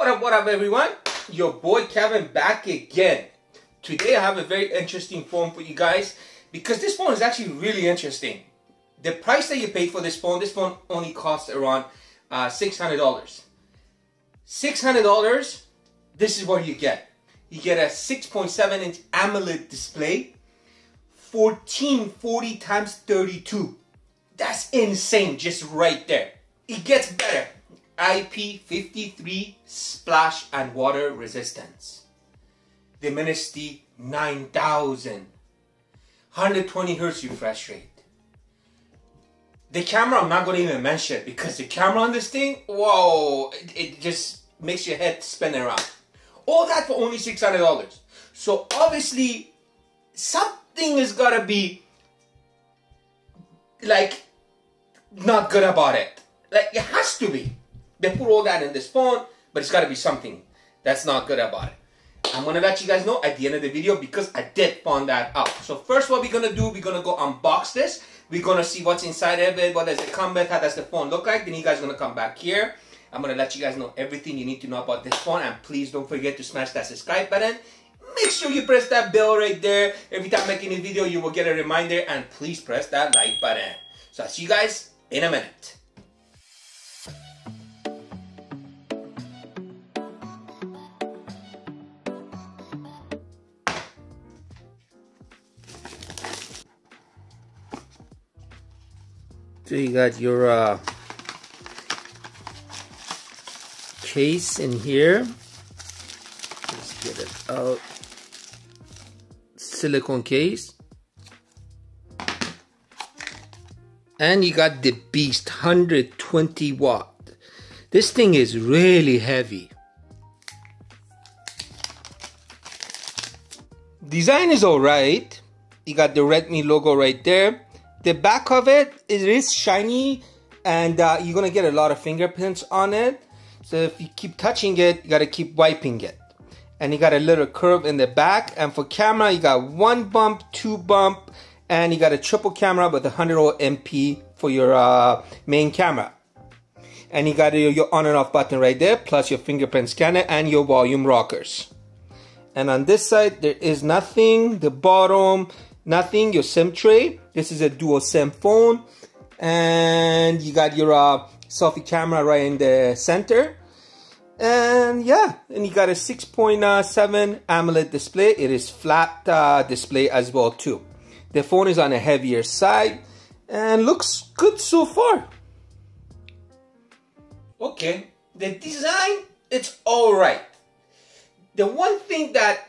What up everyone? Your boy Kevin back again. Today I have a very interesting phone for you guys because this phone is actually really interesting. The price that you pay for this phone only costs around $600. $600, this is what you get. You get a 6.7-inch AMOLED display, 1440 x 32. That's insane, just right there. It gets better. IP53 splash and water resistance. Dimensity 9000. 120 Hz refresh rate. The camera I'm not going to even mention because the camera on this thing, whoa, it just makes your head spin around. All that for only $600. So obviously something is got to be like not good about it. Like it has to be. They put all that in this phone, but it's got to be something that's not good about it. I'm going to let you guys know at the end of the video because I did find that out. So first what we're going to do, we're going to go unbox this. We're going to see what's inside of it, what does it come with, how does the phone look like. Then you guys are going to come back here. I'm going to let you guys know everything you need to know about this phone. And please don't forget to smash that subscribe button. Make sure you press that bell right there. Every time I make a new video, you will get a reminder. And please press that like button. So I'll see you guys in a minute. So you got your case in here. Let's get it out. Silicone case. And you got the beast 120 watt. This thing is really heavy. Design is alright. You got the Redmi logo right there. The back of it is shiny and you're going to get a lot of fingerprints on it. So if you keep touching it, you got to keep wiping it. And you got a little curve in the back. And for camera, you got one bump, two bump, and you got a triple camera with 100 MP for your main camera. And you got your on and off button right there, plus your fingerprint scanner and your volume rockers. And on this side, there is nothing. The bottom, nothing. Your SIM tray. This is a dual SIM phone. And you got your selfie camera right in the center. And yeah, and you got a 6.7 AMOLED display. It is flat display as well too. The phone is on a heavier side and looks good so far. Okay, the design, it's alright. The one thing that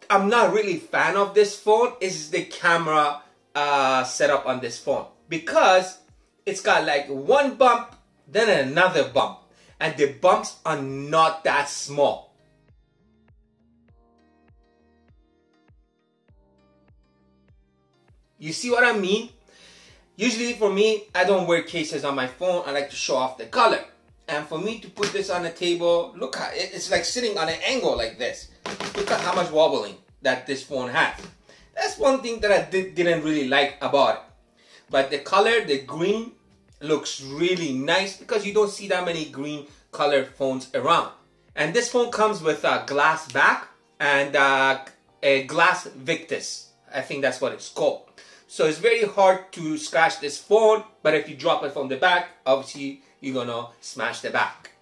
I'm not really a fan of this phone is the camera setup on this phone, because it's got like one bump, then another bump, and the bumps are not that small. You see what I mean? Usually for me, I don't wear cases on my phone. I like to show off the color. And for me to put this on the table, look how it's like sitting on an angle like this. Look at how much wobbling that this phone has. That's one thing that I didn't really like about it. But the color, the green, looks really nice because you don't see that many green colored phones around. And this phone comes with a glass back and a glass Victus. I think that's what it's called. So it's very hard to scratch this phone, but if you drop it from the back, obviously you're gonna smash the back.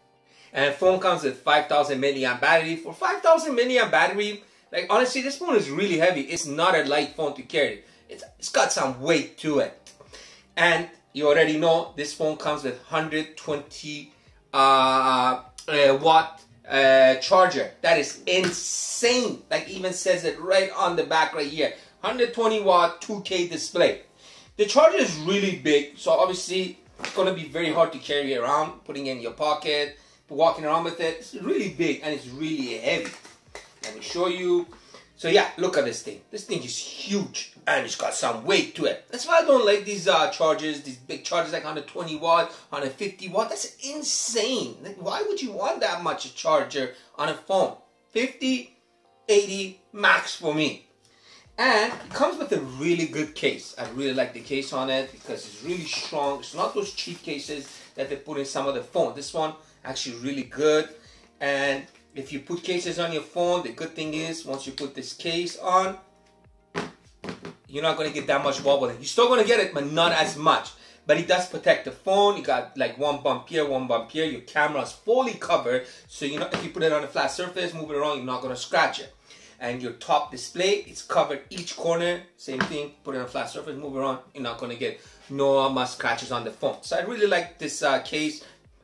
And the phone comes with 5000 milliamp battery. For 5000 milliamp battery, like honestly, this phone is really heavy. It's not a light phone to carry. It's got some weight to it. And you already know this phone comes with 120 watt charger. That is insane. Like even says it right on the back right here. 120 watt 2K display. The charger is really big, so obviously it's gonna be very hard to carry around, putting it in your pocket, walking around with it. It's really big and it's really heavy. Let me show you. So yeah, look at this thing. This thing is huge and it's got some weight to it. That's why I don't like these chargers, these big chargers like 120 watt, 150 watt. That's insane. Like, why would you want that much charger on a phone? 50, 80 max for me. And it comes with a really good case. I really like the case on it because it's really strong. It's not those cheap cases that they put in some of the phones. This one actually really good. And If you put cases on your phone, the good thing is once you put this case on, you're not going to get that much wobbling. You're still going to get it, but not as much. But it does protect the phone. You got like one bump here, one bump here. Your camera is fully covered. So you know, if you put it on a flat surface, move it around, you're not going to scratch it. And your top display, it's covered each corner. Same thing, put it on a flat surface, move it around. You're not going to get no much scratches on the phone. So I really like this case.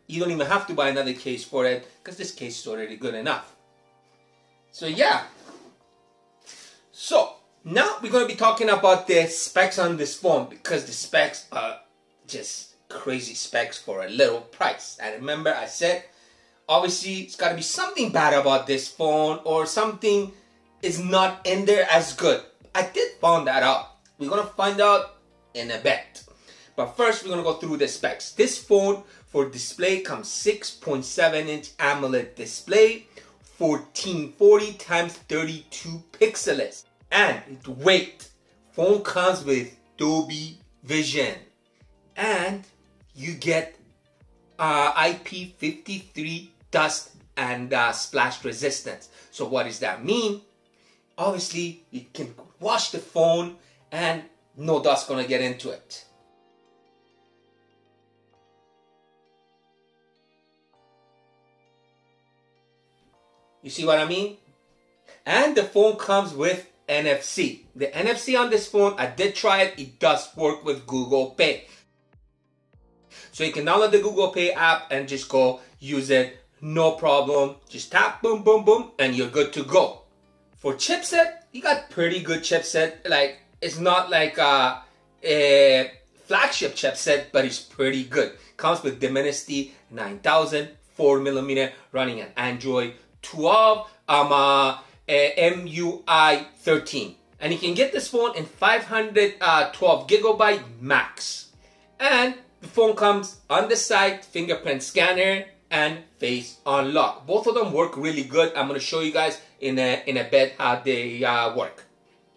You don't even have to buy another case for it because this case is already good enough. So yeah. So now we're going to be talking about the specs on this phone because the specs are just crazy specs for a little price. And remember I said, obviously it's got to be something bad about this phone or something is not in there as good. I did find that out. We're going to find out in a bit. But first we're going to go through the specs. This phone for display comes 6.7-inch AMOLED display, 1440 x 32 pixels. And weight, phone comes with Dolby Vision. And you get IP53 dust and splash resistance. So what does that mean? Obviously, you can wash the phone and no dust gonna get into it. You see what I mean? And the phone comes with NFC. The NFC on this phone, I did try it. It does work with Google Pay. So you can download the Google Pay app and just go use it. No problem. Just tap, boom, boom, boom, and you're good to go. For chipset, you got pretty good chipset. Like, it's not like a flagship chipset, but it's pretty good. Comes with Dimensity 9000, 4mm, running an Android 12, MUI 13. And you can get this phone in 512 gigabyte max. And the phone comes on the side, fingerprint scanner and face unlock. Both of them work really good. I'm going to show you guys in a bit how they work.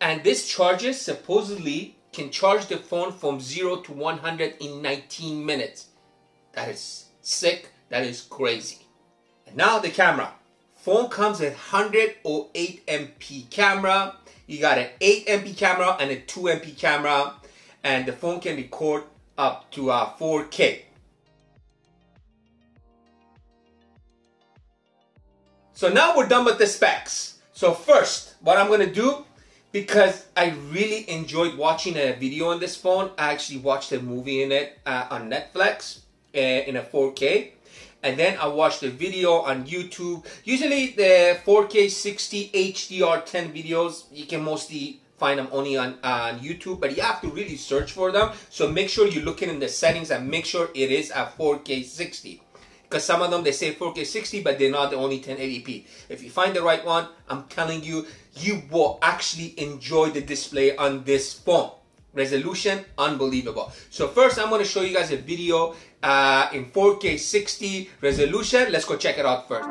And this charger supposedly can charge the phone from 0 to 100 in 19 minutes. That is sick. That is crazy. And now the camera. Phone comes with 108 MP camera. You got an 8 MP camera and a 2 MP camera. And the phone can record up to 4K. So now we're done with the specs. So first, what I'm going to do, because I really enjoyed watching a video on this phone. I actually watched a movie in it on Netflix in a 4K. And then I watched a video on YouTube. Usually the 4K 60 HDR10 videos, you can mostly find them only on YouTube, but you have to really search for them. So make sure you're looking in the settings and make sure it is at 4K 60. Because some of them, they say 4K 60, but they're not the only 1080p. If you find the right one, I'm telling you, you will actually enjoy the display on this phone. Resolution, unbelievable. So first, I'm going to show you guys a video in 4K 60 resolution. Let's go check it out first.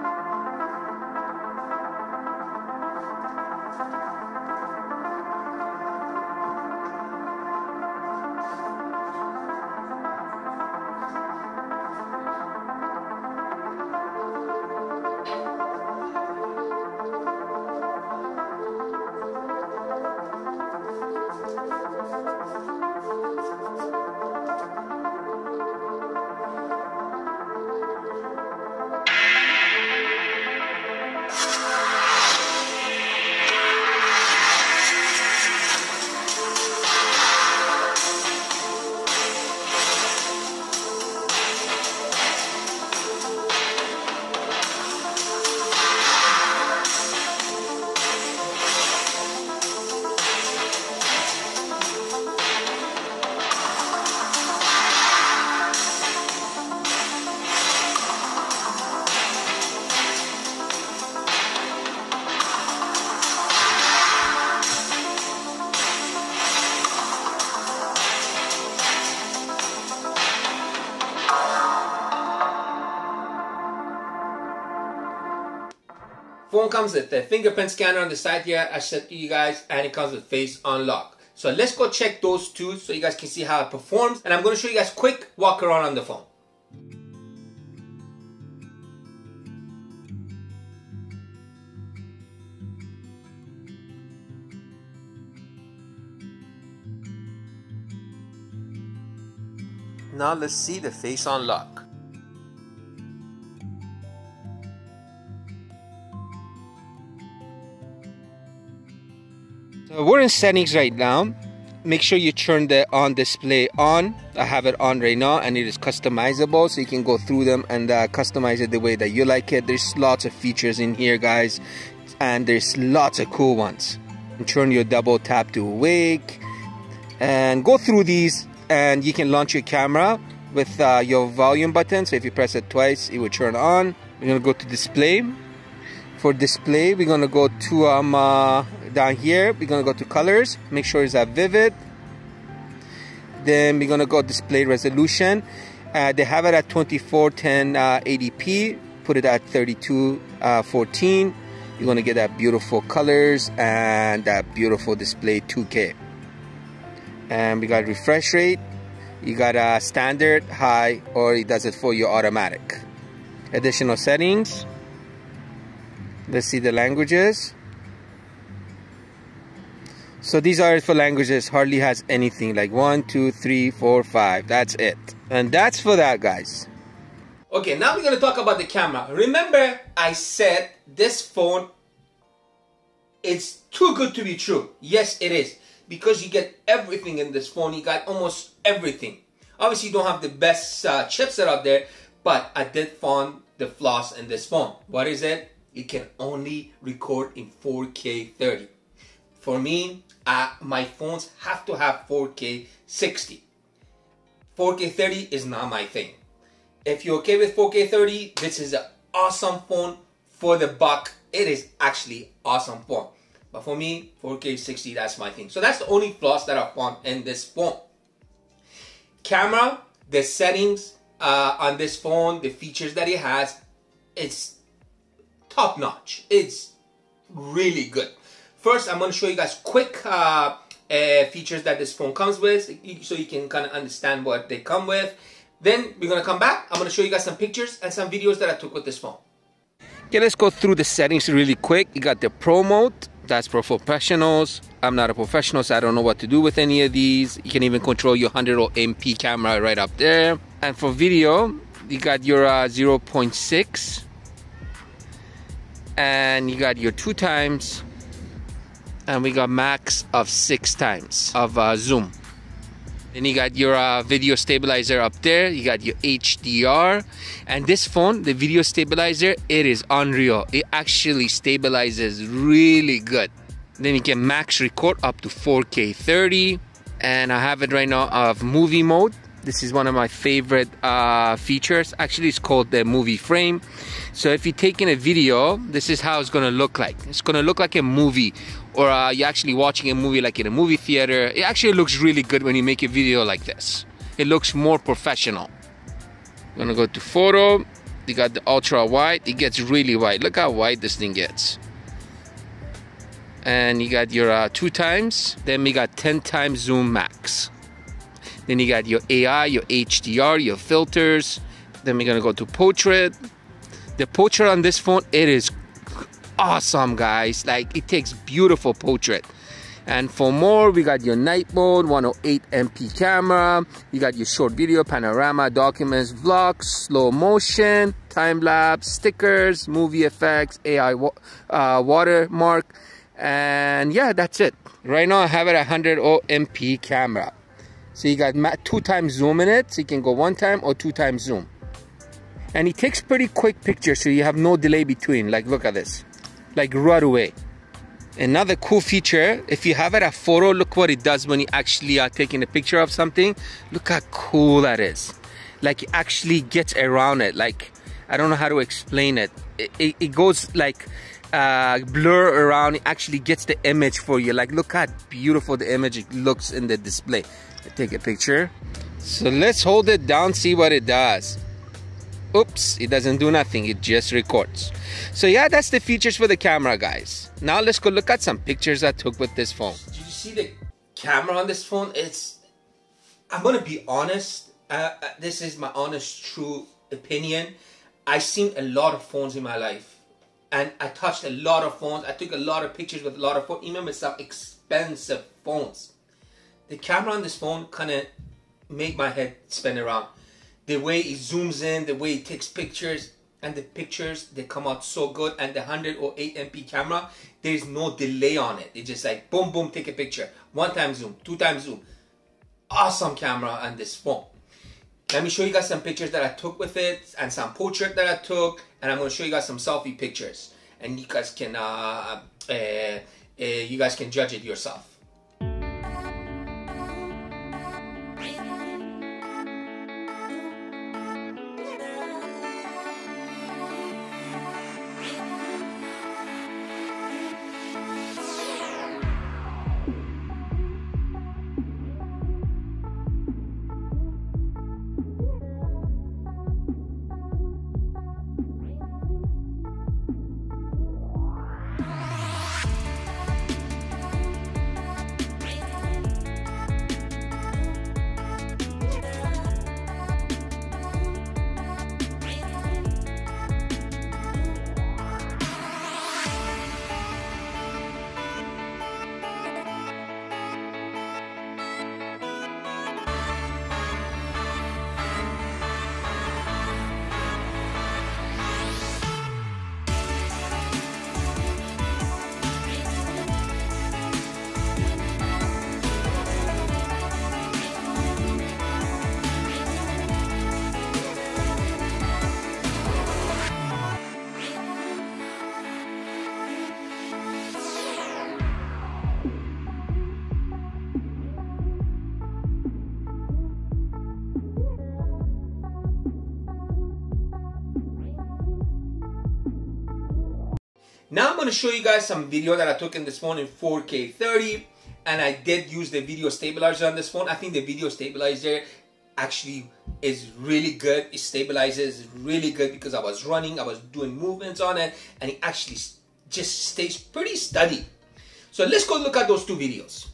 Phone comes with the fingerprint scanner on the side here, I said to you guys, and it comes with face unlock. So let's go check those two so you guys can see how it performs. And I'm going to show you guys quick walk around on the phone. Now let's see the face unlock. So we're in settings right now. Make sure you turn the on display on. I have it on right now, and it is customizable, so you can go through them and customize it the way that you like it. There's lots of features in here, guys, and there's lots of cool ones. And turn your double tap to awake and go through these, and you can launch your camera with your volume button. So if you press it twice, it will turn on. We're gonna go to display. For display, we're gonna go to down here, we're gonna go to colors, make sure it's at vivid. Then we're gonna go display resolution. They have it at 2410 80p. Put it at 3214. You're gonna get that beautiful colors and that beautiful display 2K. And we got refresh rate. You got a standard, high, or it does it for you automatic. Additional settings. Let's see the languages. So these are for languages. Hardly has anything, like 1, 2, 3, 4, 5. That's it. And that's for that, guys. Okay, now we're gonna talk about the camera. Remember, I said this phone is too good to be true. Yes, it is. Because you get everything in this phone. You got almost everything. Obviously, you don't have the best chipset out there, but I did find the flaws in this phone. What is it? You can only record in 4K 30. For me, my phones have to have 4K 60. 4K 30 is not my thing. If you're okay with 4K 30, this is an awesome phone for the buck. It is actually awesome phone. But for me, 4K 60, that's my thing. So that's the only flaws that I found in this phone. Camera, the settings on this phone, the features that it has, it's top notch. It's really good. First, I'm going to show you guys quick features that this phone comes with, so you can kind of understand what they come with. Then we're going to come back. I'm going to show you guys some pictures and some videos that I took with this phone. Okay, let's go through the settings really quick. You got the Pro mode. That's for professionals. I'm not a professional, so I don't know what to do with any of these. You can even control your 100MP camera right up there. And for video, you got your 0.6. And you got your 2 times. And we got max of 6 times of zoom. Then you got your video stabilizer up there. You got your HDR. And this phone, the video stabilizer, it is unreal. It actually stabilizes really good. Then you can max record up to 4K 30. And I have it right now of movie mode. This is one of my favorite features. Actually, it's called the movie frame. So if you're taking a video, this is how it's gonna look like. It's gonna look like a movie, or you're actually watching a movie like in a movie theater. It actually looks really good when you make a video like this. It looks more professional. I'm gonna go to photo. You got the ultra wide. It gets really wide. Look how wide this thing gets. And you got your 2 times. Then we got 10 times zoom max. Then you got your AI, your HDR, your filters. Then we're gonna go to portrait. The portrait on this phone, it is awesome, guys. Like, it takes beautiful portrait. And for more, we got your night mode, 108MP camera. You got your short video, panorama, documents, vlogs, slow motion, time lapse, stickers, movie effects, AI watermark. And yeah, that's it. Right now I have it at 100MP camera. So you got 2 times zoom in it, so you can go 1 time or 2 times zoom. And it takes pretty quick pictures, so you have no delay between. Like, look at this. Like, right away. Another cool feature, if you have it at photo, look what it does when you actually are taking a picture of something. Look how cool that is. Like, it actually gets around it. Like, I don't know how to explain it. It goes like blur around. It actually gets the image for you. Like, look how beautiful the image looks in the display. Take a picture. So let's hold it down, see what it does. Oops, it doesn't do nothing. It just records. So yeah, that's the features for the camera, guys. Now let's go look at some pictures I took with this phone. Did you see the camera on this phone? I'm gonna be honest. This is my honest, true opinion. I've seen a lot of phones in my life, and I touched a lot of phones. I took a lot of pictures with a lot of phones, even with some expensive phones. The camera on this phone kind of make my head spin around. The way it zooms in, the way it takes pictures, and the pictures, they come out so good. And the 108 MP camera, there's no delay on it. It's just like boom, boom, take a picture. 1 time zoom, 2 times zoom. Awesome camera on this phone. Let me show you guys some pictures that I took with it and some portrait that I took, and I'm going to show you guys some selfie pictures, and you guys can judge it yourself. Now I'm going to show you guys some video that I took in this phone in 4K 30, and I did use the video stabilizer on this phone. I think the video stabilizer actually is really good. It stabilizes really good because I was running, I was doing movements on it, and it actually just stays pretty steady. So let's go look at those 2 videos.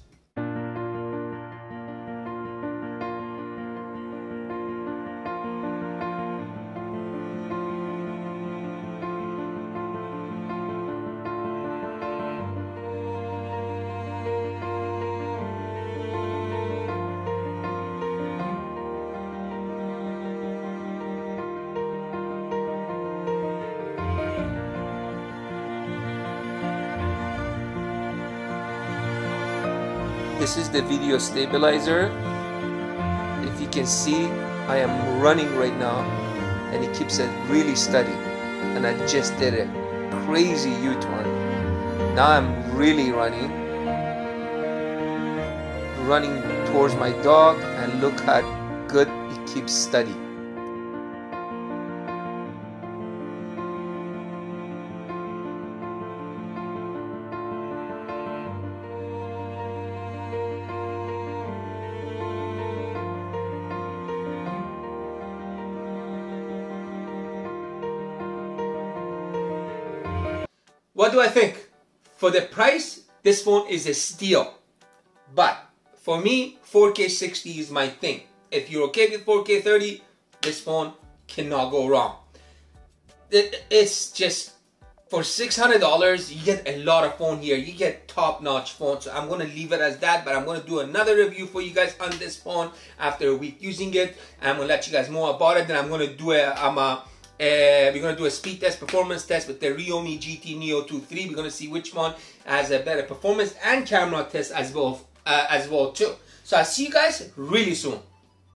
This is the video stabilizer. If you can see, I am running right now and it keeps it really steady. And I just did a crazy U-turn. Now I'm really running towards my dog, and look how good it keeps steady. What do I think? For the price, this phone is a steal. But for me, 4K 60 is my thing. If you're okay with 4K 30, this phone cannot go wrong. It's just, for $600, you get a lot of phone here. You get top-notch phone. So I'm going to leave it as that, but I'm going to do another review for you guys on this phone after a week using it. I'm going to let you guys know about it. Then I'm going to do we're going to do a speed test, performance test with the Realme GT Neo 2 3. We're going to see which one has a better performance, and camera test as well too. So I'll see you guys really soon.